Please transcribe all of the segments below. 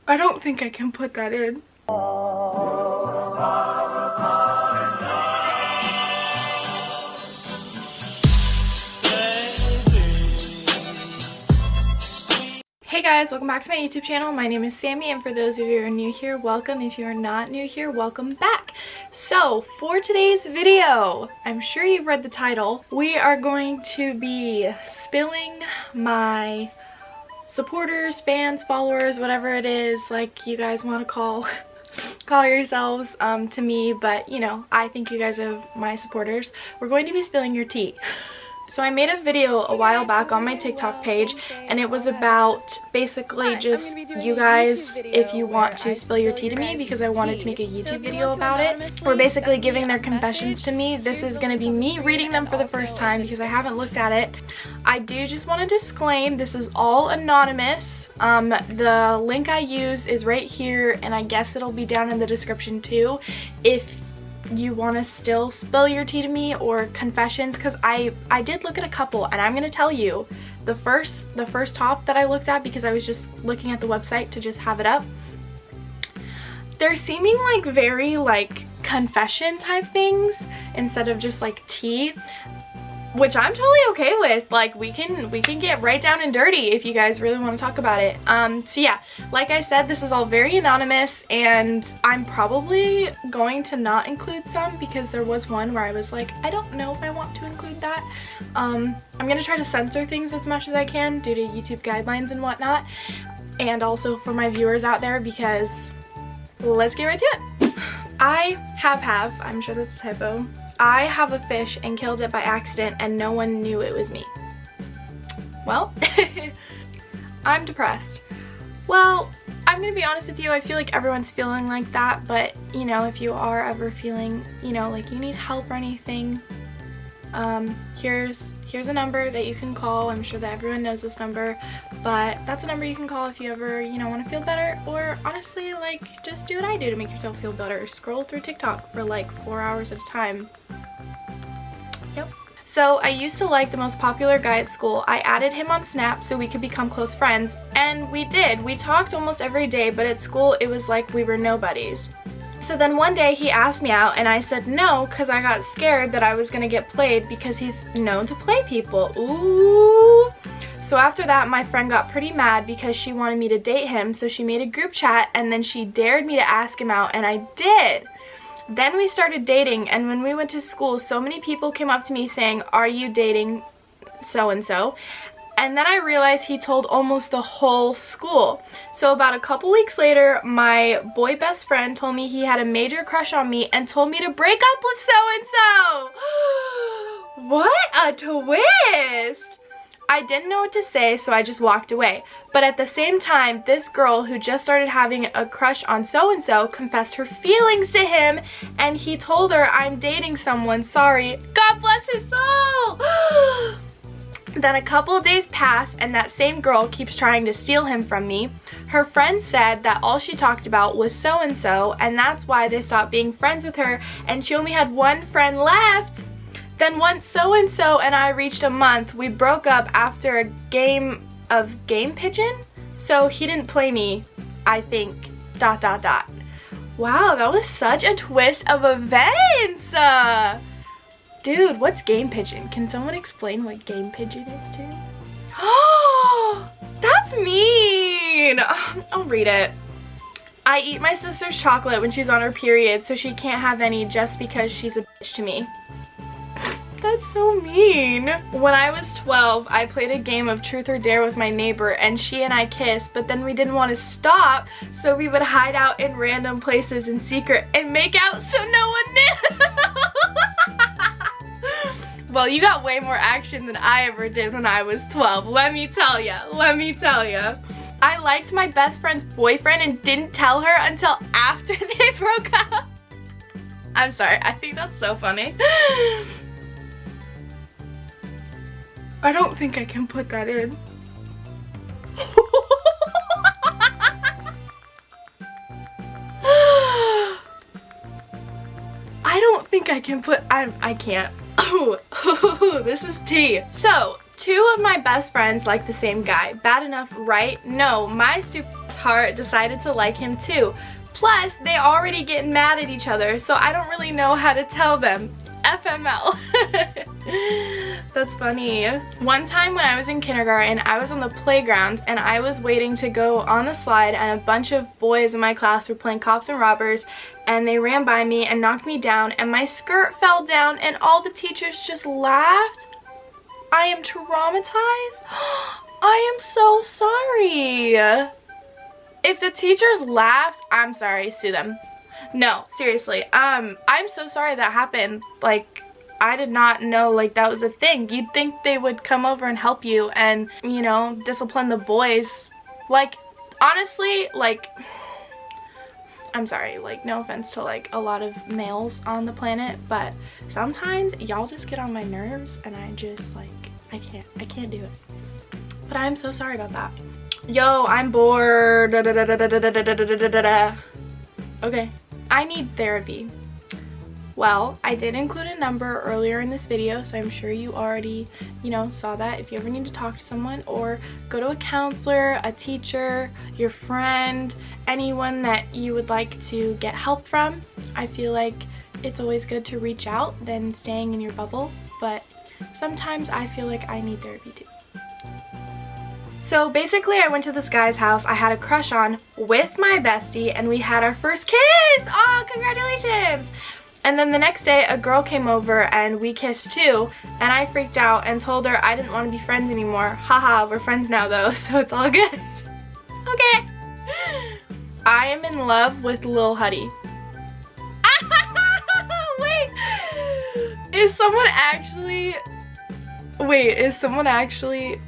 I don't think I can put that in. Hey guys, welcome back to my YouTube channel. My name is Sammy, and for those of you who are new here, welcome. If you are not new here, welcome back. So for today's video, I'm sure you've read the title, we are going to be spilling my supporters, fans, followers, whatever it is, like you guys want to call yourselves to me, but you know, I think you guys are my supporters. We're going to be spilling your tea. So I made a video a while back on my TikTok page, and it was about basically just you guys, if you want to spill your tea to me, because I wanted to make a YouTube video about it. We're basically giving their confessions to me. This is going to be me reading them for the first time because I haven't looked at it. I do just want to disclaim, this is all anonymous. The link I use is right here, and I guess it'll be down in the description too if you want to still spill your tea to me or confessions, because I did look at a couple, and I'm going to tell you the first top that I looked at, because I was just looking at the website to just have it up, they're seeming like very like confession type things instead of just like tea, which I'm totally okay with. Like we can get right down and dirty if you guys really want to talk about it. So yeah, like I said, this is all very anonymous, and I'm probably going to not include some because there was one where I was like, I don't know if I want to include that. I'm gonna try to censor things as much as I can due to YouTube guidelines and whatnot, and also for my viewers out there, because let's get right to it. I'm sure that's a typo. I have a fish and killed it by accident, and no one knew it was me. Well, I'm depressed. Well, I'm gonna be honest with you, I feel like everyone's feeling like that, but you know, if you are ever feeling, you know, like you need help or anything, here's a number that you can call. I'm sure that everyone knows this number, but that's a number you can call if you ever, you know, want to feel better, or honestly, like, just do what I do to make yourself feel better. Scroll through TikTok for like 4 hours at a time. Yep. So I used to like the most popular guy at school. I added him on Snap so we could become close friends, and we did. We talked almost every day, but at school it was like we were nobodies. So then one day he asked me out, and I said no because I got scared that I was gonna get played, because he's known to play people. Ooh. So after that, my friend got pretty mad because she wanted me to date him, so she made a group chat, and then she dared me to ask him out, and I did. Then we started dating, and when we went to school, so many people came up to me saying, "Are you dating so-and-so?" And then I realized he told almost the whole school. So about a couple weeks later, my boy best friend told me he had a major crush on me and told me to break up with so-and-so. What a twist! I didn't know what to say, so I just walked away. But at the same time, this girl who just started having a crush on so-and-so confessed her feelings to him, and he told her, "I'm dating someone, sorry." God bless his soul! Then a couple of days pass, and that same girl keeps trying to steal him from me. Her friend said that all she talked about was so-and-so, and that's why they stopped being friends with her, and she only had one friend left. Then once so-and-so and I reached a month, we broke up after a game of game pigeon. So he didn't play me, I think, ... Wow, that was such a twist of events! Dude, what's game pigeon? Can someone explain what game pigeon is to me? Oh, that's mean! I'll read it. I eat my sister's chocolate when she's on her period, so she can't have any just because she's a bitch to me. That's so mean. When I was 12, I played a game of truth or dare with my neighbor, and she and I kissed, but then we didn't want to stop, so we would hide out in random places in secret and make out so no one knew. Well, you got way more action than I ever did when I was 12, let me tell ya. I liked my best friend's boyfriend and didn't tell her until after they broke up. I'm sorry, I think that's so funny. I don't think I can put that in. I don't think I can put, I can't. Oh, this is tea. So, two of my best friends like the same guy. Bad enough, right? No, my stupid heart decided to like him too. Plus, they already getting mad at each other, so I don't really know how to tell them. FML. That's funny. One time when I was in kindergarten, I was on the playground and I was waiting to go on the slide, and a bunch of boys in my class were playing cops and robbers, and they ran by me and knocked me down, and my skirt fell down and all the teachers just laughed. I am traumatized. I am so sorry. If the teachers laughed, I'm sorry, sue them. No, seriously, I'm so sorry that happened. Like, I did not know, like, that was a thing. You'd think they would come over and help you and, you know, discipline the boys. Like, honestly, like, I'm sorry, like, no offense to, like, a lot of males on the planet, but sometimes y'all just get on my nerves and I just, like, I can't do it. But I'm so sorry about that. Yo, I'm bored. Okay. I need therapy. Well, I did include a number earlier in this video, so I'm sure you already, you know, saw that. If you ever need to talk to someone or go to a counselor, a teacher, your friend, anyone that you would like to get help from, I feel like it's always good to reach out than staying in your bubble, but sometimes I feel like I need therapy too. So basically, I went to this guy's house I had a crush on with my bestie, and we had our first kiss. Oh, congratulations. And then the next day, a girl came over and we kissed too, and I freaked out and told her I didn't want to be friends anymore. Haha, we're friends now though, so it's all good. Okay. I am in love with Lil Huddy. Wait, is someone actually,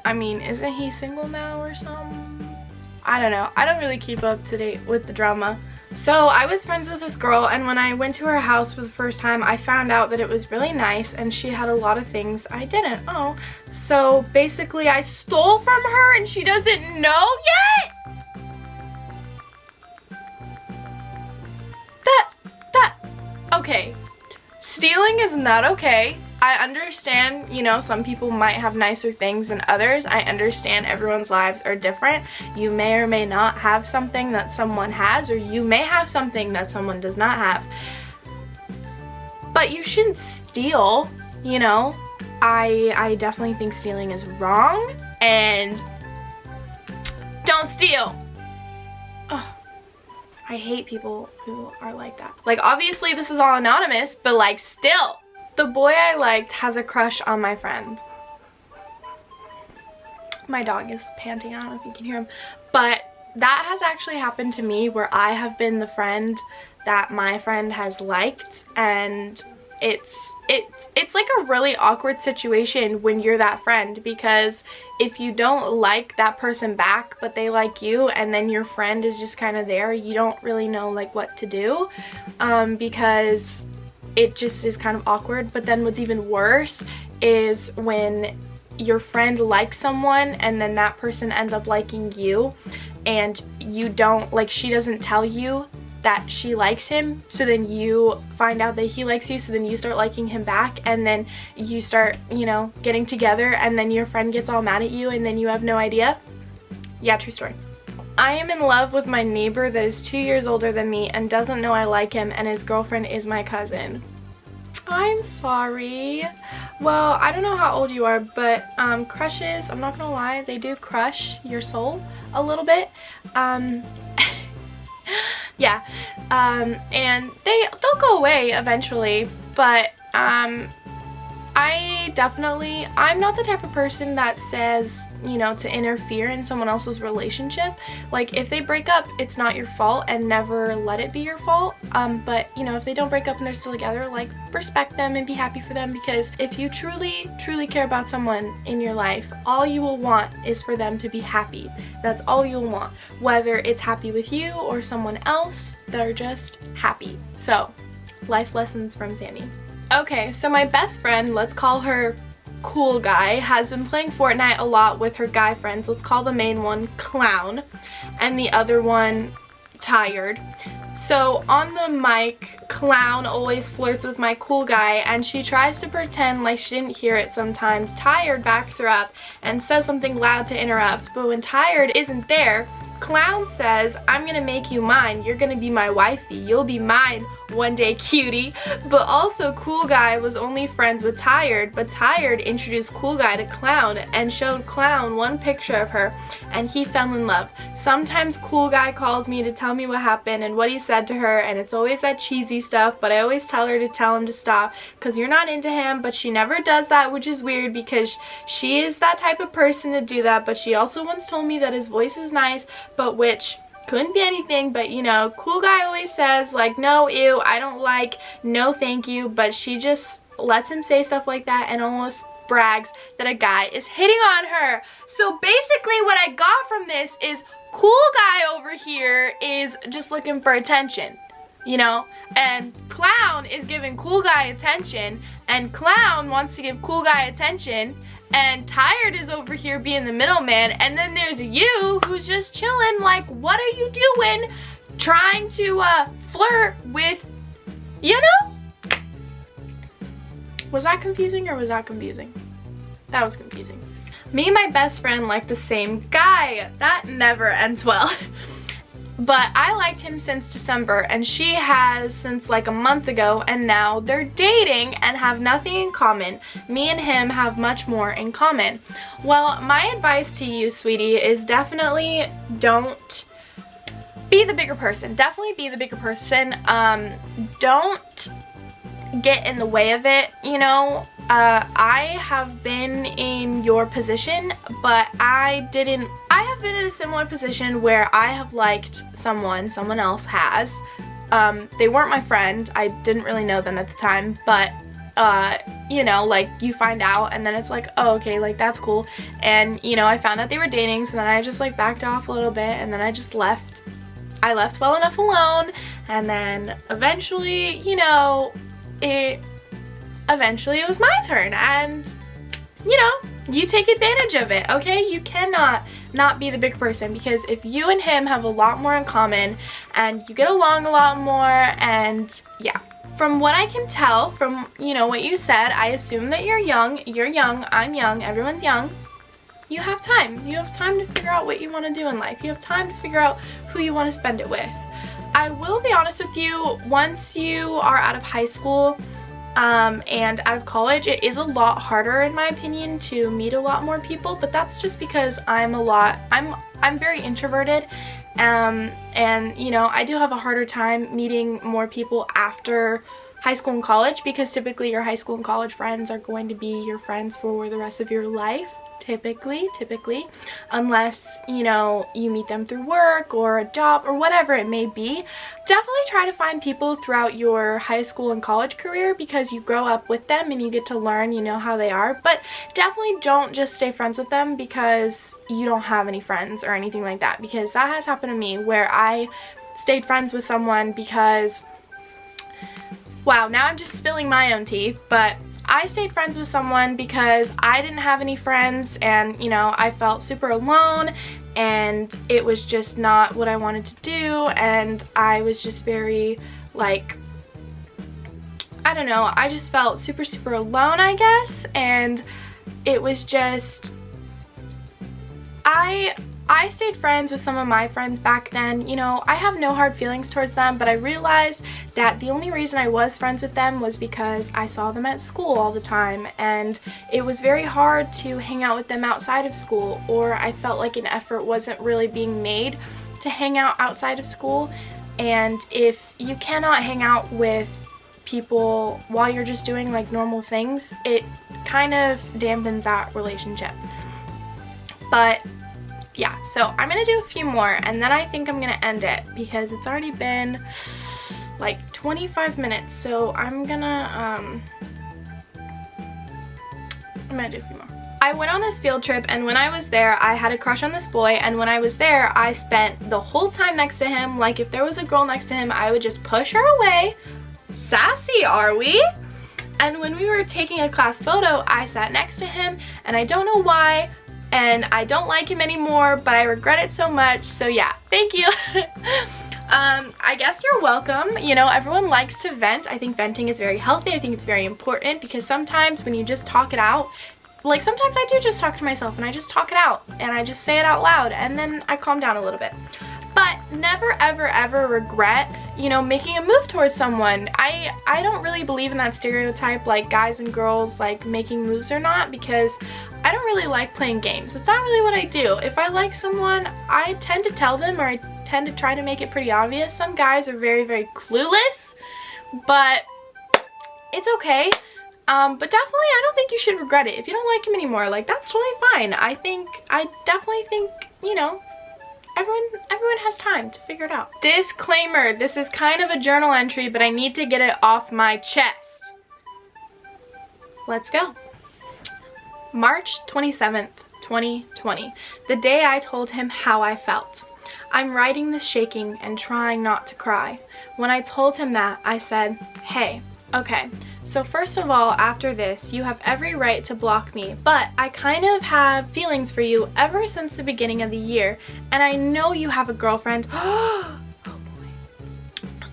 I mean, isn't he single now or something? I don't know. I don't really keep up to date with the drama. So I was friends with this girl, and when I went to her house for the first time, I found out that it was really nice and she had a lot of things I didn't. Oh, so basically I stole from her and she doesn't know yet? Okay. Stealing is not okay. I understand, you know, some people might have nicer things than others. I understand everyone's lives are different. You may or may not have something that someone has, or you may have something that someone does not have. But you shouldn't steal, you know. I definitely think stealing is wrong, and don't steal. Ugh. I hate people who are like that. Like, obviously this is all anonymous, but like, still. The boy I liked has a crush on my friend. My dog is panting, I don't know if you can hear him. But that has actually happened to me, where I have been the friend that my friend has liked, and it's like a really awkward situation when you're that friend, because if you don't like that person back but they like you, and then your friend is just kind of there, you don't really know like what to do, because it just is kind of awkward. But then what's even worse is when your friend likes someone and then that person ends up liking you, and you don't, like, she doesn't tell you that she likes him, so then you find out that he likes you, so then you start liking him back, and then you start, you know, getting together, and then your friend gets all mad at you and then you have no idea. Yeah, true story. I am in love with my neighbor that is 2 years older than me and doesn't know I like him, and his girlfriend is my cousin. I'm sorry. Well, I don't know how old you are, but crushes, I'm not gonna lie, they do crush your soul a little bit. Yeah, and they'll go away eventually, but I'm not the type of person that says, you know, to interfere in someone else's relationship. Like, if they break up, it's not your fault, and never let it be your fault. But, you know, if they don't break up and they're still together, like, respect them and be happy for them, because if you truly care about someone in your life, all you will want is for them to be happy. That's all you'll want. Whether it's happy with you or someone else, they're just happy. So, life lessons from Sammie. Okay, so my best friend, let's call her Cool Guy, has been playing Fortnite a lot with her guy friends. Let's call the main one Clown, and the other one Tired. So on the mic, Clown always flirts with my cool guy, and she tries to pretend like she didn't hear it sometimes. Tired backs her up and says something loud to interrupt, but when Tired isn't there, Clown says, "I'm gonna make you mine. You're gonna be my wifey. You'll be mine one day, cutie." But also, Cool Guy was only friends with Tired, but Tired introduced Cool Guy to Clown and showed Clown one picture of her, and he fell in love. Sometimes Cool Guy calls me to tell me what happened and what he said to her, and it's always that cheesy stuff, but I always tell her to tell him to stop because you're not into him, but she never does that, which is weird because she is that type of person to do that. But she also once told me that his voice is nice, but which couldn't be anything. But you know, Cool Guy always says like, no, ew, I don't like, no thank you, but she just lets him say stuff like that and almost brags that a guy is hitting on her. So basically what I got from this is Cool Guy over here is just looking for attention, you know, and Clown is giving Cool Guy attention, and Clown wants to give Cool Guy attention, and Tired is over here being the middleman, and then there's you who's just chilling like, what are you doing? Trying to flirt with, you know? Was that confusing or was that confusing? That was confusing. Me and my best friend like the same guy. That never ends well. But I liked him since December, and she has since like a month ago, and now they're dating and have nothing in common. Me and him have much more in common. Well, my advice to you, sweetie, is definitely don't be the bigger person. Definitely be the bigger person. Don't get in the way of it, you know. I have been in your position, but I have been in a similar position where I have liked someone else has. They weren't my friend. I didn't really know them at the time, but you know, like you find out and then it's like, oh, okay, like that's cool. And you know, I found out they were dating, so then I just like backed off a little bit, and then I just left. I left well enough alone, and then eventually, you know, eventually it was my turn, and you know, you take advantage of it, okay? You cannot not be the big person, because if you and him have a lot more in common and you get along a lot more, and yeah. From what I can tell from, you know, what you said, I assume that you're young, I'm young, everyone's young. You have time. You have time to figure out what you want to do in life. You have time to figure out who you want to spend it with. I will be honest with you, once you are out of high school, and out of college, it is a lot harder in my opinion to meet a lot more people, but that's just because I'm very introverted, and you know, I do have a harder time meeting more people after high school and college, because typically your high school and college friends are going to be your friends for the rest of your life. Typically, unless, you know, you meet them through work or a job or whatever it may be. Definitely try to find people throughout your high school and college career, because you grow up with them and you get to learn, you know, how they are. But definitely don't just stay friends with them because you don't have any friends or anything like that, because that has happened to me, where I stayed friends with someone because, wow, now I'm just spilling my own tea, but I stayed friends with someone because I didn't have any friends, and you know, I felt super alone, and it was just not what I wanted to do, and I was just very like, I don't know, I just felt super alone, I guess. And it was just, I stayed friends with some of my friends back then. You know, I have no hard feelings towards them, but I realized that the only reason I was friends with them was because I saw them at school all the time, and it was very hard to hang out with them outside of school, or I felt like an effort wasn't really being made to hang out outside of school. And if you cannot hang out with people while you're just doing like normal things, it kind of dampens that relationship. But yeah, so I'm gonna do a few more and then I think I'm gonna end it, because it's already been like 25 minutes. So I'm gonna do a few more. I went on this field trip, and when I was there, I had a crush on this boy, and when I was there, I spent the whole time next to him. Like, if there was a girl next to him, I would just push her away. Sassy, are we? And when we were taking a class photo, I sat next to him, and I don't know why, and I don't like him anymore, but I regret it so much. So yeah, thank you. I guess you're welcome. You know, everyone likes to vent. I think venting is very healthy. I think it's very important because sometimes when you just talk it out, like sometimes I do just talk to myself and I just talk it out and I just say it out loud and then I calm down a little bit. But never ever ever regret, you know, making a move towards someone. I don't really believe in that stereotype like guys and girls like making moves or not, because I don't really like playing games. It's not really what I do. If I like someone, I tend to tell them, or I tend to try to make it pretty obvious. Some guys are very, very clueless, but it's okay. But definitely I don't think you should regret it. If you don't like him anymore, like that's totally fine. I definitely think, you know, everyone has time to figure it out. Disclaimer, this is kind of a journal entry, but I need to get it off my chest. Let's go. March 27th, 2020, the day I told him how I felt. I'm writing this shaking and trying not to cry. When I told him that, I said, hey, okay, so first of all, after this, you have every right to block me, but I kind of have feelings for you ever since the beginning of the year, and I know you have a girlfriend. Oh boy.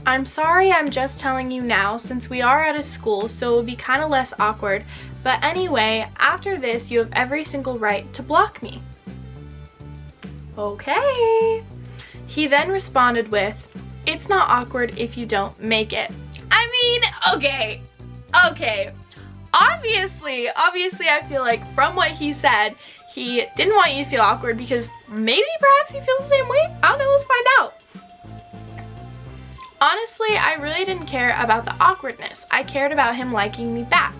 I'm sorry I'm just telling you now since we are at a school, so it will be kind of less awkward, but anyway, after this, you have every single right to block me. Okay. He then responded with, it's not awkward if you don't make it. I mean, okay. Obviously, I feel like from what he said, he didn't want you to feel awkward because maybe perhaps he feels the same way. I don't know, let's find out. Honestly, I really didn't care about the awkwardness. I cared about him liking me back.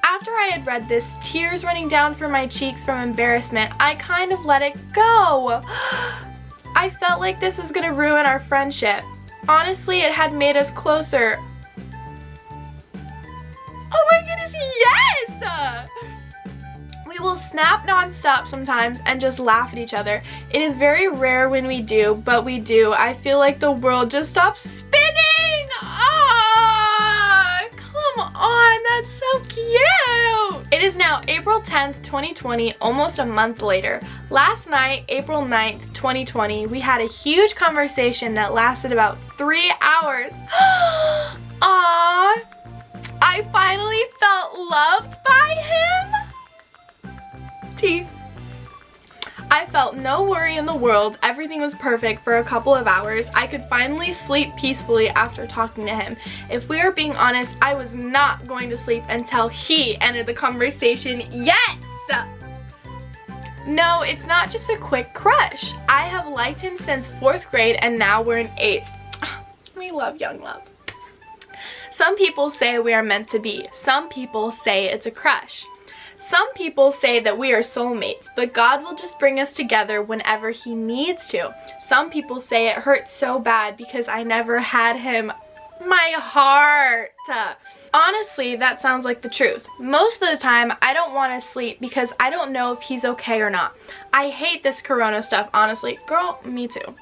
After I had read this, tears running down from my cheeks from embarrassment, I kind of let it go. I felt like this was gonna ruin our friendship. Honestly, it had made us closer. Oh my goodness, yes! We will snap non-stop sometimes and just laugh at each other. It is very rare when we do, but we do. I feel like the world just stops spinning! Ah, come on, that's so cute! It is now April 10th, 2020, almost a month later. Last night, April 9th, 2020, we had a huge conversation that lasted about 3 hours. Aww. I finally felt loved by him. Teeth. I felt no worry in the world. Everything was perfect for a couple of hours. I could finally sleep peacefully after talking to him. If we are being honest, I was not going to sleep until he ended the conversation. Yes! No, it's not just a quick crush. I have liked him since 4th grade and now we're in 8th. We love young love. Some people say we are meant to be. Some people say it's a crush. Some people say that we are soulmates, but God will just bring us together whenever He needs to. Some people say it hurts so bad because I never had him. My heart. Honestly, that sounds like the truth. Most of the time, I don't want to sleep because I don't know if he's okay or not. I hate this corona stuff, honestly. Girl, me too.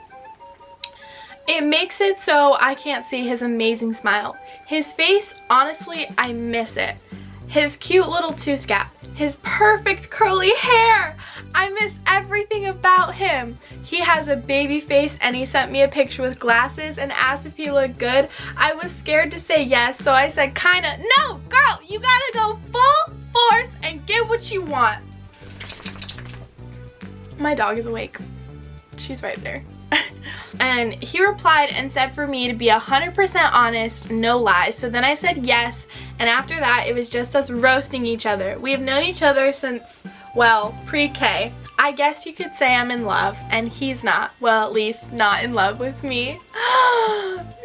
It makes it so I can't see his amazing smile. His face, honestly, I miss it. His cute little tooth gap. His perfect curly hair. I miss everything about him. He has a baby face and he sent me a picture with glasses and asked if he looked good. I was scared to say yes, so I said kinda. No, girl, you gotta go full force and get what you want. My dog is awake. She's right there. And he replied and said for me to be 100% honest, no lies. So then I said yes, and after that it was just us roasting each other. We have known each other since, well, pre-K. I guess you could say I'm in love, and he's not. Well, at least not in love with me.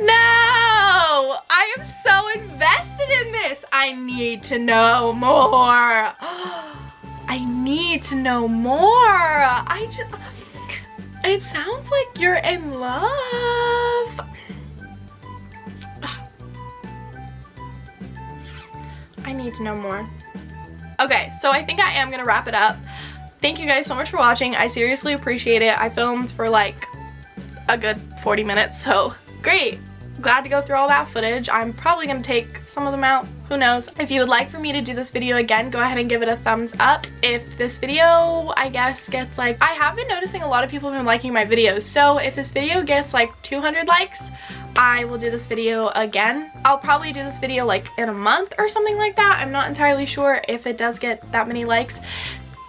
No! I am so invested in this. I need to know more. I need to know more. It sounds like you're in love. I need to know more. Okay, so I think I am gonna wrap it up. Thank you guys so much for watching. I seriously appreciate it. I filmed for like a good 40 minutes, so great. glad to go through all that footage. I'm probably gonna take some of them out, who knows. If you would like for me to do this video again, go ahead and give it a thumbs up. If this video, I guess, gets like, I have been noticing a lot of people have been liking my videos, so if this video gets like 200 likes, I will do this video again. I'll probably do this video like in a month or something like that. I'm not entirely sure if it does get that many likes.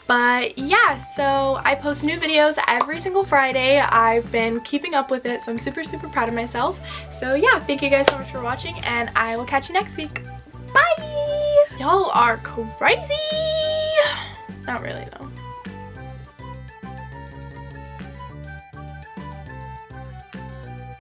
But yeah, so I post new videos every single Friday. I've been keeping up with it, so I'm super, super proud of myself. So yeah, thank you guys so much for watching, and I will catch you next week. Bye! Y'all are crazy! Not really though.